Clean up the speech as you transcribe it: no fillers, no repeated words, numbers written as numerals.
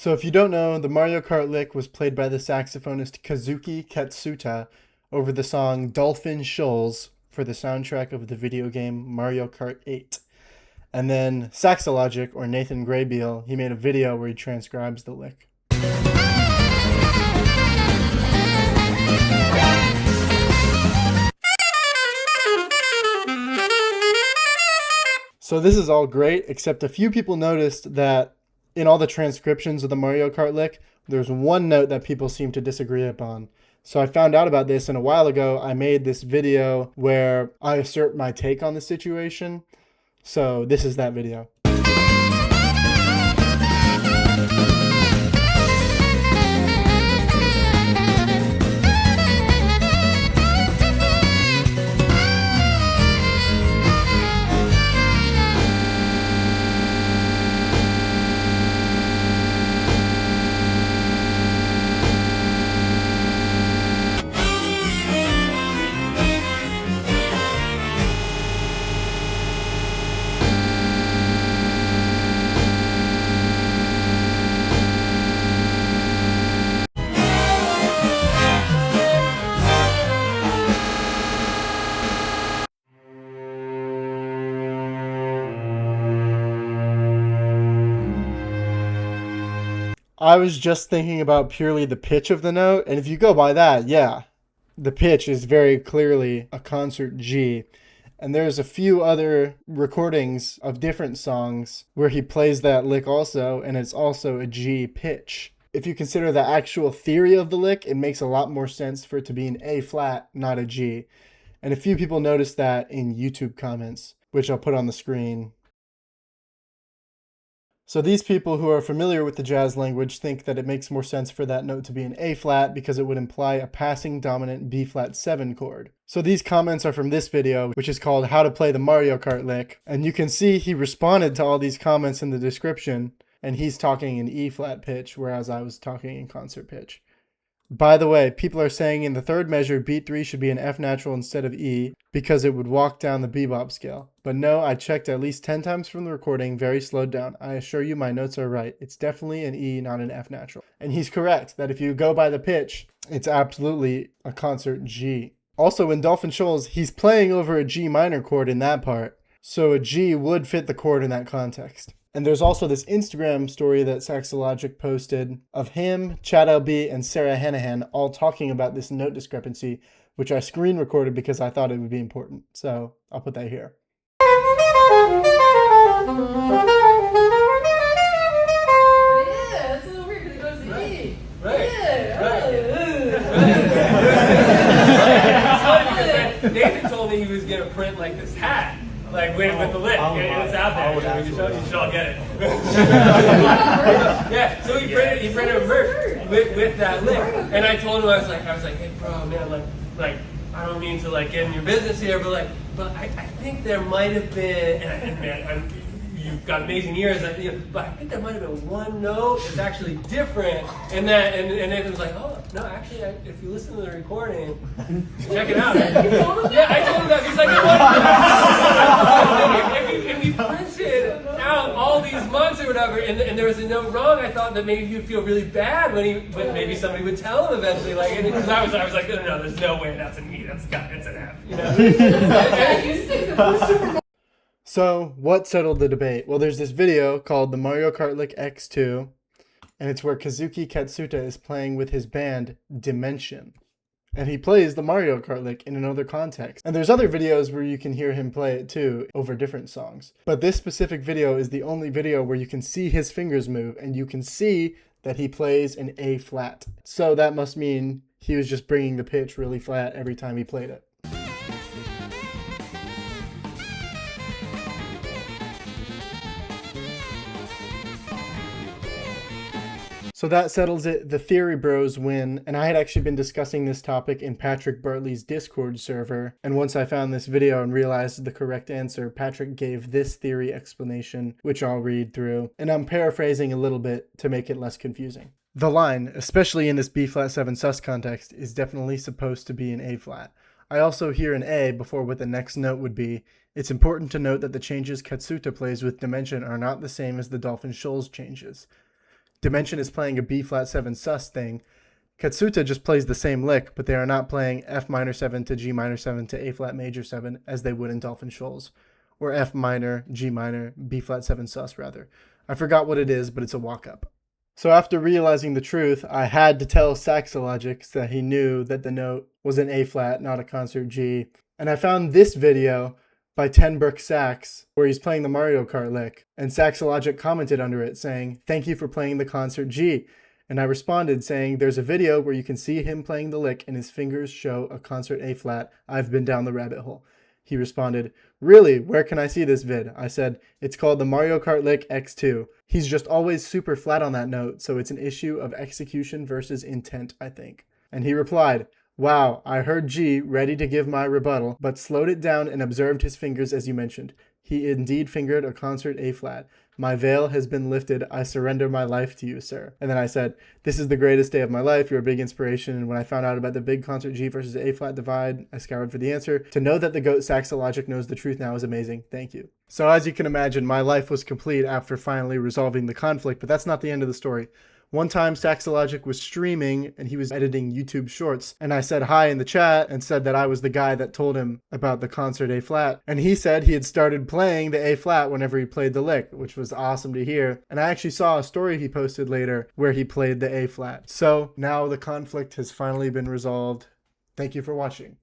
So if you don't know, the Mario Kart lick was played by the saxophonist Kazuki Katsuta over the song Dolphin Shoals for the soundtrack of the video game Mario Kart 8. And then Saxologic, or Nathan Graybeal, he made a video where he transcribes the lick. So this is all great, except a few people noticed that in all the transcriptions of the Mario Kart lick, there's one note that people seem to disagree upon. So I found out about this, and a while ago I made this video where I assert my take on the situation. So this is that video. I was just thinking about purely the pitch of the note, and if you go by that, yeah, the pitch is very clearly a concert G. And there's a few other recordings of different songs where he plays that lick also, and it's also a G pitch. If you consider the actual theory of the lick, it makes a lot more sense for it to be an A flat, not a G. And a few people noticed that in YouTube comments, which I'll put on the screen. So these people who are familiar with the jazz language think that it makes more sense for that note to be an A flat because it would imply a passing dominant B flat 7 chord. So these comments are from this video, which is called How to Play the Mario Kart Lick. And you can see he responded to all these comments in the description, and he's talking in E flat pitch, whereas I was talking in concert pitch. By the way, people are saying in the third measure, beat 3 should be an F natural instead of E because it would walk down the bebop scale. But no, I checked at least 10 times from the recording, very slowed down. I assure you my notes are right. It's definitely an E, not an F natural. And he's correct that if you go by the pitch, it's absolutely a concert G. Also, in Dolphin Shoals, he's playing over a G minor chord in that part. So a G would fit the chord in that context. And there's also this Instagram story that Saxologic posted of him, Chad LB, and Sarah Hanahan all talking about this note discrepancy, which I screen recorded because I thought it would be important. So I'll put that here. Yeah, that's a little weird because it goes to E. Right. Yeah. Nathan told me he was going to print like this hat. Like with the lick, it's out there. You should all get it. Yeah, so he printed a merch with that lick, and I told him I was like, hey bro, man, like I don't mean to get in your business here, but I think there might have been, and man, you've got amazing ears, but I think there might have been one note that's actually different, and Nathan was like, oh no, actually, if you listen to the recording, check it out. Yeah, I told him that. He's like, if you printed out all these months or whatever, and there was a note wrong, I thought that maybe you'd feel really bad when maybe somebody would tell him eventually. Because I was like, no, there's no way that's an E. It's an F. You know. So what settled the debate? Well, there's this video called the Mario Kart Lick X2, and it's where Kazuki Katsuta is playing with his band Dimension. And he plays the Mario Kart lick in another context. And there's other videos where you can hear him play it too over different songs. But this specific video is the only video where you can see his fingers move and you can see that he plays an A flat. So that must mean he was just bringing the pitch really flat every time he played it. So that settles it. The Theory Bros win, and I had actually been discussing this topic in Patrick Bartley's Discord server, and once I found this video and realized the correct answer, Patrick gave this theory explanation, which I'll read through, and I'm paraphrasing a little bit to make it less confusing. The line, especially in this B-flat 7 sus context, is definitely supposed to be an A-flat. I also hear an A before what the next note would be. It's important to note that the changes Katsuta plays with Dimension are not the same as the Dolphin Shoals changes. Dimension is playing a B flat 7 sus thing, Katsuta just plays the same lick, but they are not playing F minor 7 to G minor 7 to A flat major 7 as they would in Dolphin Shoals, or F minor, G minor, B flat 7 sus rather. I forgot what it is, but it's a walk up. So after realizing the truth, I had to tell Saxologics that he knew that the note was an A flat, not a concert G. And I found this video by Tenbrook Sax, where he's playing the Mario Kart lick, and Saxologic commented under it saying, "Thank you for playing the concert G." And I responded saying, "There's a video where you can see him playing the lick and his fingers show a concert A flat. I've been down the rabbit hole." He responded, "Really? Where can I see this vid?" I said, "It's called the Mario Kart lick X2. He's just always super flat on that note, so it's an issue of execution versus intent, I think." And he replied, "Wow, I heard G, ready to give my rebuttal, but slowed it down and observed his fingers as you mentioned. He indeed fingered a concert A flat. My veil has been lifted. I surrender my life to you, sir." And then I said, "This is the greatest day of my life. You're a big inspiration." And when I found out about the big concert G versus A flat divide, I scoured for the answer. To know that the GOAT Saxologic knows the truth now is amazing. Thank you. So as you can imagine, my life was complete after finally resolving the conflict, but that's not the end of the story. One time Saxologic was streaming and he was editing YouTube shorts, and I said hi in the chat and said that I was the guy that told him about the concert A flat, and he said he had started playing the A flat whenever he played the lick, which was awesome to hear. And I actually saw a story he posted later where he played the A flat. So now the conflict has finally been resolved. Thank you for watching.